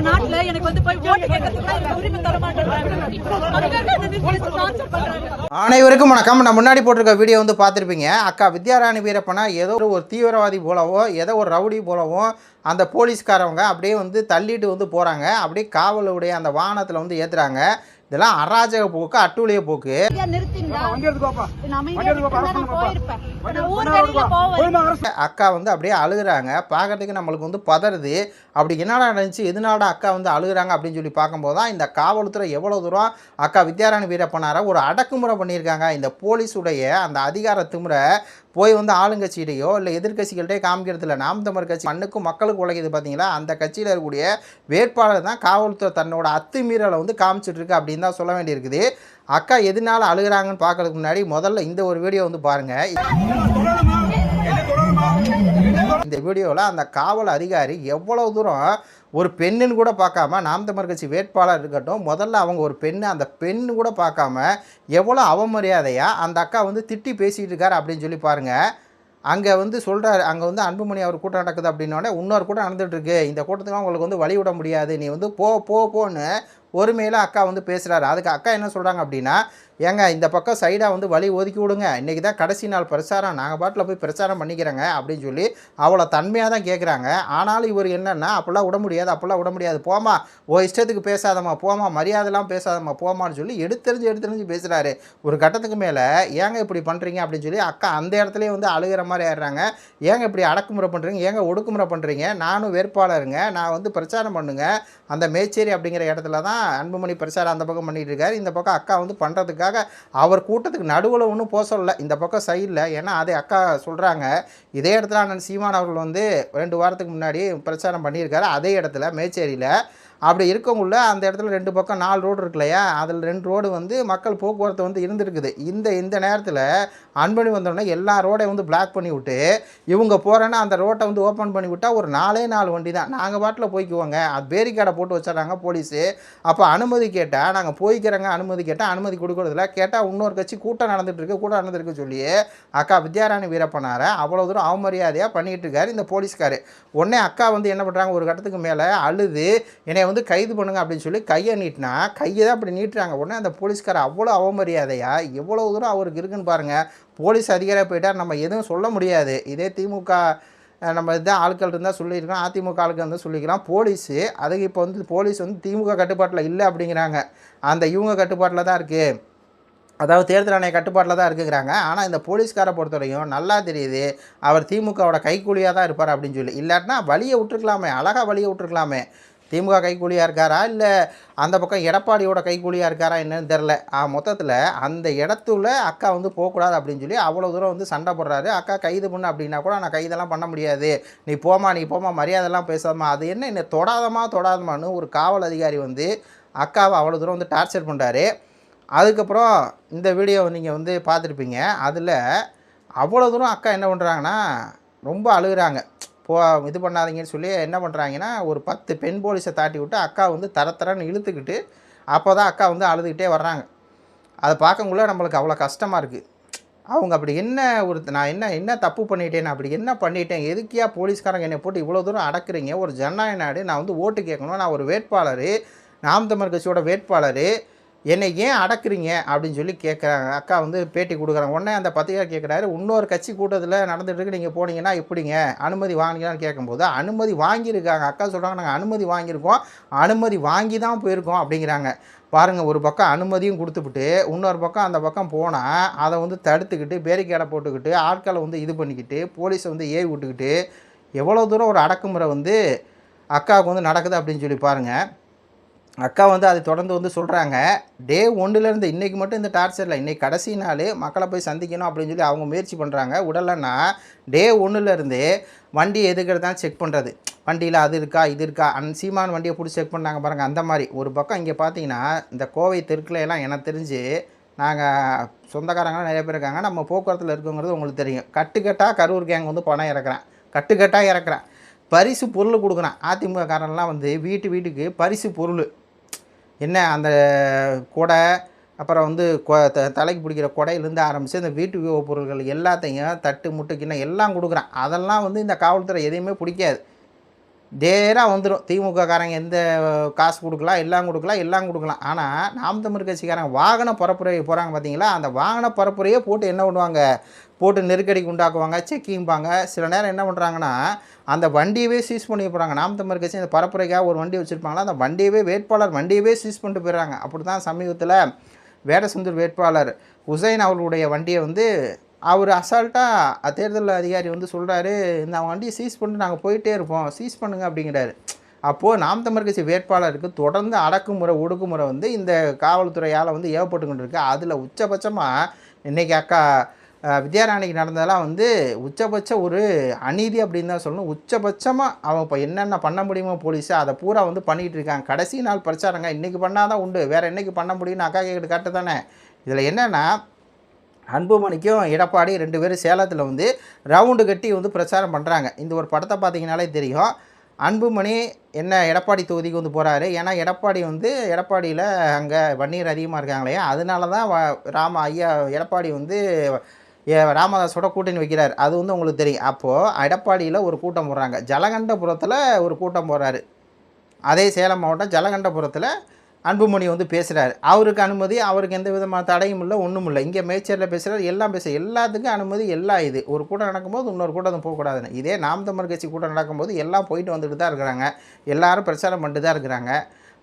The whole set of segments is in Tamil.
நாட்டுல எனக்கு வந்து போய் ஓட்டு கேட்கறதுக்கு உரிமை தர மாட்டேன். அனைவருக்கும் வணக்கம். நான் முன்னாடி போட்டிருக்க வீடியோ வந்து பார்த்துருப்பீங்க. அக்கா வித்யாராணி வீரப்பனா ஏதோ ஒரு தீவிரவாதி போலவோ ஏதோ ஒரு ரவுடி போலவோ அந்த போலீஸ்காரவங்க அப்படியே வந்து தள்ளிட்டு வந்து போகிறாங்க. அப்படியே காவலுடைய அந்த வாகனத்தில் வந்து ஏற்றுறாங்க. இதெல்லாம் அராஜக போக்கு, அட்டூழிய போக்கு. அக்கா வந்து அப்படியே அழுகுறாங்க. பார்க்கறதுக்கு நம்மளுக்கு வந்து பதறுது. அப்படி என்னடா நடந்துச்சு, எதனால அக்கா வந்து அழுகுறாங்க அப்படின்னு சொல்லி பார்க்கும்போது தான் இந்த காவல்துறை எவ்வளோ தூரம் அக்கா வித்யாராணி வீரப்பனாரை ஒரு அடக்குமுறை பண்ணியிருக்காங்க. இந்த போலீஸுடைய அந்த அதிகார திமுறை போய் வந்து ஆளுங்கட்சியிடையோ இல்லை எதிர்கட்சிகள்கிட்டே காமிக்கிறது இல்லை. நாம் தமிழர் கட்சி மண்ணுக்கும் மக்களுக்கு உழைக்குது பார்த்தீங்களா, அந்த கட்சியில் இருக்கக்கூடிய வேட்பாளர் தான் காவல்துறை தன்னோட அத்துமீறலை வந்து காமிச்சிட்டு இருக்கு அப்படின்னு தான் சொல்ல வேண்டியிருக்குது. அக்கா எதனால அழுகிறாங்கன்னு பார்க்கறதுக்கு முன்னாடி முதல்ல இந்த ஒரு வீடியோ வந்து பாருங்கள். இந்த வீடியோவில் அந்த காவல் அதிகாரி எவ்வளோ தூரம் ஒரு பெண்ணுன்னு கூட பார்க்காம, நாம் தமிழர் கட்சி வேட்பாளர் இருக்கட்டும், முதல்ல அவங்க ஒரு பெண்ணு, அந்த பெண்ணு கூட பார்க்காம எவ்வளோ அவமரியாதையாக அந்த அக்கா வந்து திட்டி பேசிகிட்டு இருக்காரு அப்படின்னு சொல்லி பாருங்கள். அங்கே வந்து சொல்கிறார், அங்கே வந்து அன்புமணி அவர் கூட்டம் நடக்குது அப்படின்னோடனே இன்னொரு கூட்டம் நடந்துகிட்ருக்கு, இந்த கூட்டத்துக்கு உங்களுக்கு வந்து வழி விட முடியாது, நீ வந்து போன்னு ஒருமையில் அக்கா வந்து பேசுகிறாரு. அதுக்கு அக்கா என்ன சொல்கிறாங்க அப்படின்னா, ஏங்க இந்த பக்கம் சைடாக வந்து வழி ஒதுக்கி விடுங்க, இன்றைக்கி தான் கடைசி நாள் பிரச்சாரம், நாங்கள் பாட்டில் போய் பிரச்சாரம் பண்ணிக்கிறேங்க அப்படின்னு சொல்லி அவ்வளோ தன்மையாக தான் கேட்குறாங்க. ஆனாலும் இவர் என்னென்னா, அப்படிலாம் விட முடியாது, போமா இஷ்டத்துக்கு பேசாதம்மா, போமா மரியாதைலாம் பேசாதம்மா, போமான்னு சொல்லி எடுத்தெறிஞ்சு பேசுகிறாரு. ஒரு கட்டத்துக்கு மேலே ஏங்க இப்படி பண்ணுறீங்க அப்படின்னு சொல்லி அக்கா அந்த இடத்துலேயே வந்து அழுகிற மாதிரி ஆயிடுறாங்க. ஏங்க இப்படி அடக்குமுறை பண்ணுறீங்க, ஏங்க ஒடுக்குமுறை பண்ணுறீங்க, நானும் வேட்பாளருங்க, நான் வந்து பிரச்சாரம் பண்ணுங்க அந்த மேச்சேரி அப்படிங்கிற இடத்துல தான் அன்புமணி பிரச்சாரம் அந்த பக்கம் பண்ணிகிட்டு இருக்காரு. இந்த பக்கம் அக்கா வந்து பண்ணுறதுக்காக அவர் கூட்டத்துக்கு நடுவில் ஒன்றும் போக சொல்லலை, இந்த பக்கம் சைடில். ஏன்னா அதே அக்கா சொல்கிறாங்க, இதே இடத்துல அண்ணன் சீமான் அவர்கள் வந்து 2 வாரத்துக்கு முன்னாடி பிரச்சாரம் பண்ணியிருக்காரு அதே இடத்துல மேச்சேரியில். அப்படி இருக்கவங்கள அந்த இடத்துல 2 பக்கம் 4 ரோடு இருக்கு இல்லையா, அதில் 2 ரோடு வந்து மக்கள் போக்குவரத்து வந்து இருந்துருக்குது. இந்த நேரத்தில் அன்பணி வந்தோடனே எல்லா ரோடையும் வந்து பிளாக் பண்ணி விட்டு இவங்க போகிறேன்னா அந்த ரோட்டை வந்து ஓப்பன் பண்ணி விட்டால் ஒரு 4 வண்டி தான், நாங்கள் பாட்டில் போய்க்குவோங்க. அது பேரிக்காடை போட்டு வச்சிடறாங்க போலீஸு. அப்போ அனுமதி கேட்டால் நாங்கள் போய்க்கிறோங்க, அனுமதி கேட்டால் அனுமதி கொடுக்குறதில்ல, கேட்டால் இன்னொரு கட்சி கூட்டம் நடந்துகிட்ருக்கு சொல்லி அக்கா வித்யாராணி வீரப்பனாரை அவ்வளோ தூரம் அவமரியாதையாக பண்ணிகிட்டு இருக்காரு இந்த போலீஸ்காரு. உடனே அக்கா வந்து என்ன பண்ணுறாங்க, ஒரு கட்டத்துக்கு மேலே அழுது என்னை வந்து கைது பண்ணுங்க அப்படின்னு சொல்லி கையை நீட்டினா, கையை தான் அப்படி நீட்டுறாங்க. உடனே அந்த போலீஸ்காரர் அவ்வளோ அவமரியாதையாக எவ்வளோ தூரம் அவருக்கு இருக்குன்னு பாருங்கள். போலீஸ் அதிகாரியாக போயிட்டார், நம்ம எதுவும் சொல்ல முடியாது. இதே திமுக நம்ம இதுதான் ஆட்கள் இருந்தால் சொல்லியிருக்கோம், அதிமுக ஆட்கள் இருந்தால் சொல்லிக்கலாம். போலீஸு அதுக்கு இப்போ வந்து போலீஸ் வந்து திமுக கட்டுப்பாட்டில் இல்லை அப்படிங்கிறாங்க, அந்த இவங்க கட்டுப்பாட்டில் தான் இருக்குது, அதாவது தேர்தல் ஆணைய கட்டுப்பாட்டில் தான் இருக்குங்கிறாங்க. ஆனால் இந்த போலீஸ்காரை பொறுத்தவரையும் நல்லா தெரியுது அவர் திமுகவோட கைக்கூலியாக தான் இருப்பார் அப்படின்னு சொல்லி. இல்லாட்டினா வழியை விட்டுருக்கலாமே, அழகாக வழியை விட்டுருக்கலாமே. திமுக கைக்கூலியாக இருக்காரா இல்லை அந்த பக்கம் எடப்பாடியோட கைக்கூலியாக இருக்காரா என்னன்னு தெரில. மொத்தத்தில் அந்த இடத்துல அக்கா வந்து போகக்கூடாது அப்படின்னு சொல்லி அவ்வளோ தூரம் வந்து சண்டை போடுறாரு. அக்கா கைது பண்ணு அப்படின்னா கூட நான் கைதெல்லாம் பண்ண முடியாது, நீ போமா மரியாதைலாம் பேசாதமா, அது என்ன தொடாதமான்னு ஒரு காவல் அதிகாரி வந்து அக்காவை அவ்வளோ தூரம் வந்து டார்ச்சர் பண்ணுறாரு. அதுக்கப்புறம் இந்த வீடியோ நீங்கள் வந்து பார்த்துருப்பீங்க. அதில் அவ்வளோ தூரம் அக்கா என்ன பண்ணுறாங்கன்னா ரொம்ப அழுகுறாங்க. இது பண்ணாதீங்கன்னு சொல்லி என்ன பண்ணுறாங்கன்னா, ஒரு 10 பெண் போலீஸை தாட்டி விட்டு அக்கா வந்து தரன்னு இழுத்துக்கிட்டு அப்போ தான் அக்கா வந்து அழுதுகிட்டே வர்றாங்க. அதை பார்க்கக்குள்ள நம்மளுக்கு அவ்வளோ கஷ்டமாக இருக்குது. அவங்க அப்படி நான் என்ன தப்பு பண்ணிட்டேன், அப்படி என்ன பண்ணிட்டேன், எதுக்கியா போலீஸ்காரங்க என்னை போட்டு இவ்வளோ தூரம் அடக்குறீங்க, ஒரு ஜனநாயக நாடு, நான் வந்து ஓட்டு கேட்கணும், நான் ஒரு வேட்பாளர், நாம் தமிழர் கட்சியோட வேட்பாளர், என்னை ஏன் அடக்குறீங்க அப்படின்னு சொல்லி கேட்குறாங்க. அக்கா வந்து பேட்டி கொடுக்குறாங்க. உடனே அந்த பத்திரிகையாளர் கேட்குறாரு, இன்னொரு கட்சி கூட்டத்தில் நடந்துகிட்டு நீங்கள் போனீங்கன்னா எப்படிங்க, அனுமதி வாங்கினான்னு கேட்கும்போது அனுமதி வாங்கியிருக்காங்க. அக்கா சொல்கிறாங்க, நாங்கள் அனுமதி வாங்கியிருக்கோம், அனுமதி வாங்கி தான் போயிருக்கோம் அப்படிங்கிறாங்க. பாருங்கள், ஒரு பக்கம் அனுமதியும் கொடுத்துவிட்டு இன்னொரு பக்கம் அந்த பக்கம் போனால் அதை வந்து தடுத்துக்கிட்டு பேரிக்கேடை போட்டுக்கிட்டு ஆட்களை வந்து இது பண்ணிக்கிட்டு போலீஸை வந்து ஏவி விட்டுக்கிட்டு எவ்வளோ தூரம் ஒரு அடக்குமுறை வந்து அக்காவுக்கு வந்து நடக்குது அப்படின்னு சொல்லி பாருங்கள். அக்கா வந்து அதை தொடர்ந்து வந்து சொல்கிறாங்க, டே 1லேருந்து இன்றைக்கி மட்டும் இந்த டார்ச்சரில், இன்றைக்கி கடைசி நாள் மக்களை போய் சந்திக்கணும் அப்படின்னு சொல்லி அவங்க முயற்சி பண்ணுறாங்க. உடலைன்னா டே 1லேருந்து வண்டி எதுக்கிறதான் செக் பண்ணுறது, வண்டியில் அது இருக்கா இது இருக்கா, சீமான் வண்டியை பிடிச்சி செக் பண்ணாங்க பாருங்கள். அந்த மாதிரி ஒரு பக்கம் இங்கே பார்த்தீங்கன்னா இந்த கோவை தெற்குலையெல்லாம் எனக்கு தெரிஞ்சு நாங்கள் சொந்தக்காரங்களாம் நிறைய பேர் இருக்காங்க, நம்ம போக்குவரத்தில் இருக்குங்கிறது உங்களுக்கு தெரியும். கட்டுக்கட்டாக கரூர் கேங் வந்து பணம் இறக்குறேன், பரிசு பொருள் கொடுக்குறான். அதிமுக காரன்லாம் வந்து வீட்டுக்கு பரிசு பொருள் என்ன, அந்த கொடை, அப்புறம் வந்து தலைக்கு பிடிக்கிற கொடையிலேருந்து ஆரம்பித்து அந்த வீட்டு உபயோகப் பொருட்கள் எல்லாத்தையும் தட்டு முட்டை கிண்ணம் எல்லாம் கொடுக்குறான். அதெல்லாம் வந்து இந்த காவல்துறை எதையுமே பிடிக்காது. நேராக வந்துடும். திமுககாரங்க எந்த காசு கொடுக்கலாம், எல்லாம் கொடுக்கலாம். ஆனால் நாம் தமிழ் கட்சிக்காரங்க வாகன பரப்புரை போகிறாங்க பார்த்தீங்களா, அந்த வாகன பரப்புரையே போட்டு என்ன பண்ணுவாங்க, போட்டு நெருக்கடிக்கு உண்டாக்குவாங்க, செக்கிங்பாங்க. சில நேரம் என்ன பண்ணுறாங்கன்னா, அந்த வண்டியவே சீஸ் பண்ணி போகிறாங்க. நாம் தமிழ் கட்சி அந்த பரப்புரைக்காக ஒரு வண்டி வச்சுருப்பாங்களா, அந்த வண்டியவே வேட்பாளர் வண்டியவே சீஸ் பண்ணிட்டு போயிடுறாங்க. அப்படி தான் சமீபத்தில் வேடசந்தூர் வேட்பாளர் உசைன் அவர்களுடைய வண்டியை வந்து அவர் அசால்ட்டாக தேர்தல் அதிகாரி வந்து சொல்கிறாரு, இந்த வண்டியை சீஸ் பண்ணிட்டு நாங்கள் போயிட்டே இருப்போம், சீஸ் பண்ணுங்க அப்படிங்கிறாரு. அப்போது நாம் தமிழ் கட்சி வேட்பாளருக்கு தொடர்ந்து அடக்குமுறை ஒடுக்குமுறை வந்து இந்த காவல்துறையால் வந்து ஏவப்பட்டு கொண்டு இருக்கு. அதில் உச்சபட்சமாக இன்றைக்கி அக்கா வித்யாராணிக்கு நடந்ததெல்லாம் வந்து உச்சபட்ச ஒரு அநீதி அப்படின்னு தான் சொல்லணும். உச்சபட்சமாக அவன் இப்போ என்னென்ன பண்ண முடியுமோ போலீஸு அதை பூரா வந்து பண்ணிகிட்டு இருக்காங்க. கடைசி நாள் பிரச்சாரங்க இன்றைக்கி பண்ணால் தான் உண்டு, வேறு என்றைக்கு பண்ண முடியும்னு அக்கா கேட்டு காட்டு தானே. இதில் என்னென்னா, அன்புமணிக்கும் எடப்பாடி 2 பேரும் சேலத்தில் வந்து ரவுண்டு கட்டி வந்து பிரச்சாரம் பண்ணுறாங்க. இந்த ஒரு படத்தை பார்த்தீங்கனாலே தெரியும். அன்புமணி என்ன எடப்பாடி தொகுதிக்கு வந்து போகிறாரு. ஏன்னா எடப்பாடி வந்து எடப்பாடியில் அங்கே வன்னியர் அதிகமாக இருக்காங்களே, அதனால தான் ஐயா எடப்பாடி வந்து ராமதாஸோட கூட்டணி வைக்கிறார். அது வந்து உங்களுக்கு தெரியும். அப்போது எடப்பாடியில் ஒரு கூட்டம் போடுறாங்க, ஜலகண்டபுரத்தில் ஒரு கூட்டம் போடுறாரு. அதே சேலம் மாவட்டம் ஜலகண்டபுரத்தில் அன்புமணி வந்து பேசுகிறாரு. அவருக்கு அனுமதி, அவருக்கு எந்த விதமான தடையும் இல்லை, ஒன்றும் இல்லை. இங்கே மேச்சேரியில் பேசுகிறார், எல்லாம் எல்லாத்துக்கும் அனுமதி, எல்லாம். இது ஒரு கூட்டம் நடக்கும்போது இன்னொரு கூட்டம் போகக்கூடாதுன்னு. இதே நாம் தமிழ் கட்சி கூட்டம் நடக்கும்போது எல்லாம் போயிட்டு வந்துட்டு தான் இருக்கிறாங்க, எல்லாரும் பிரச்சாரம் பண்ணிட்டு தான் இருக்கிறாங்க.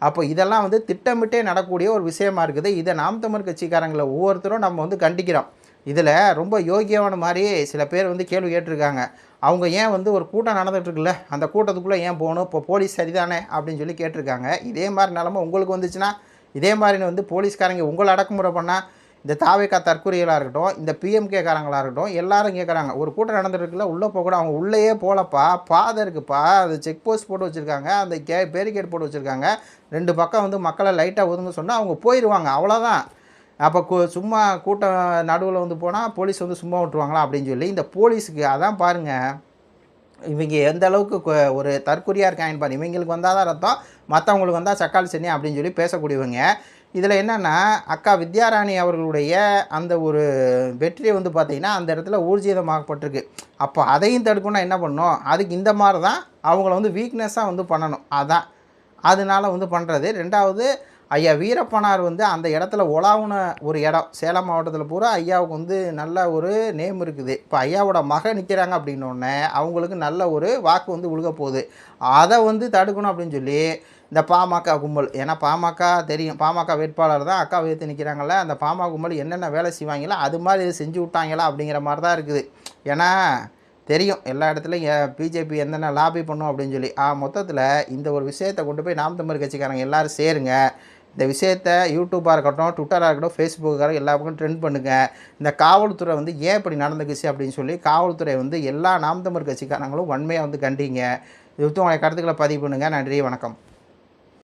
அப்போ இதெல்லாம் வந்து திட்டமிட்டே நடக்கக்கூடிய ஒரு விஷயமா இருக்குது. இதை நாம் தமிழ் கட்சிக்காரங்களை ஒவ்வொருத்தரும் நம்ம வந்து கண்டிக்கிறோம். இதில் ரொம்ப யோகியமான மாதிரி சில பேர் வந்து கேள்வி கேட்டிருக்காங்க. அவங்க ஏன் வந்து ஒரு கூட்டம் நடந்துகிட்ருக்குல்ல, அந்த கூட்டத்துக்குள்ளே ஏன் போகணும், இப்போ போலீஸ் சரிதானே அப்படின்னு சொல்லி கேட்டிருக்காங்க. இதே மாதிரி நிலமை உங்களுக்கு வந்துச்சுன்னா, இதே மாதிரி வந்து போலீஸ்காரங்க உங்களை அடக்குமுறை பண்ணால், இந்த தாவேக்கா தற்கொலைகளாக இருக்கட்டும், இந்த பிஎம்கே காரங்களாக இருக்கட்டும், எல்லாரும் கேட்குறாங்க, ஒரு கூட்டம் நடந்துருக்குல்ல உள்ளே போகக்கூட. அவங்க உள்ளேயே போகலப்பா, பாதை இருக்குப்பா, அது செக் போஸ்ட் போட்டு வச்சுருக்காங்க, அந்த பேரிகேட் போட்டு வச்சுருக்காங்க, 2 பக்கம் வந்து மக்களை லைட்டாக ஒதுங்க சொன்னால் அவங்க போயிடுவாங்க, அவ்வளோதான். அப்போ சும்மா கூட்டம் நடுவில் வந்து போனால் போலீஸ் வந்து சும்மா விட்டுருவாங்களா அப்படின்னு சொல்லி இந்த போலீஸுக்கு அதான் பாருங்கள், இவங்க எந்த அளவுக்கு ஒரு தற்கொலையாக இருக்காங்கன்னு பாருங்கள். இவங்களுக்கு வந்தால் தான் ரத்தம், மற்றவங்களுக்கு வந்தால் சக்காளி சனி அப்படின்னு சொல்லி பேசக்கூடியவங்க. இதில் என்னென்னா, அக்கா வித்யாராணி அவர்களுடைய அந்த ஒரு வெற்றியை வந்து பார்த்திங்கன்னா அந்த இடத்துல ஊர்ஜிதமாகப்பட்டிருக்கு. அப்போ அதையும் தடுக்கணும்னா என்ன பண்ணணும், அதுக்கு இந்த மாதிரி தான் அவங்கள வந்து வீக்னஸாக வந்து பண்ணணும். அதான் அதனால் வந்து பண்ணுறது. 2வது, ஐயா வீரப்பனார் வந்து அந்த இடத்துல உலாவுன ஒரு இடம் சேலம் மாவட்டத்தில் பூரா ஐயாவுக்கு வந்து நல்ல ஒரு நேம் இருக்குது. இப்போ ஐயாவோட மகன் நிற்கிறாங்க அப்படின்னோடனே அவங்களுக்கு நல்ல ஒரு வாக்கு வந்து விழுக போகுது. அதை வந்து தடுக்கணும் அப்படின்னு சொல்லி இந்த பாமக கும்பல், ஏன்னா பாமக தெரியும், பாமக வேட்பாளர் தான் அக்கா வைத்து நிற்கிறாங்கல்ல, அந்த பாமக கும்பல் என்னென்ன வேலை செய்வாங்களோ அது மாதிரி இது செஞ்சு விட்டாங்களா அப்படிங்கிற மாதிரி தான் இருக்குது. ஏன்னா தெரியும் எல்லா இடத்துலையும் பிஜேபி என்னென்ன லாபி பண்ணும் அப்படின்னு சொல்லி. மொத்தத்தில் இந்த ஒரு விஷயத்தை கொண்டு போய் நாம் தமிழ் கட்சிக்காரங்க எல்லோரும் சேருங்க. இந்த விஷயத்தை யூடியூப்பாக இருக்கட்டும், ட்விட்டராக இருக்கட்டும், ஃபேஸ்புக்காக எல்லா பக்கம் ட்ரெண்ட் பண்ணுங்கள். இந்த காவல்துறை வந்து ஏன் இப்படி நடந்துக்குச்சு அப்படின்னு சொல்லி காவல்துறை வந்து எல்லா நாம் தமிழ் கட்சிக்காரங்களும் வன்மையாக வந்து கண்டிங்க. இது உங்களுடைய கருத்துக்களை பதிவு பண்ணுங்கள். நன்றி, வணக்கம்.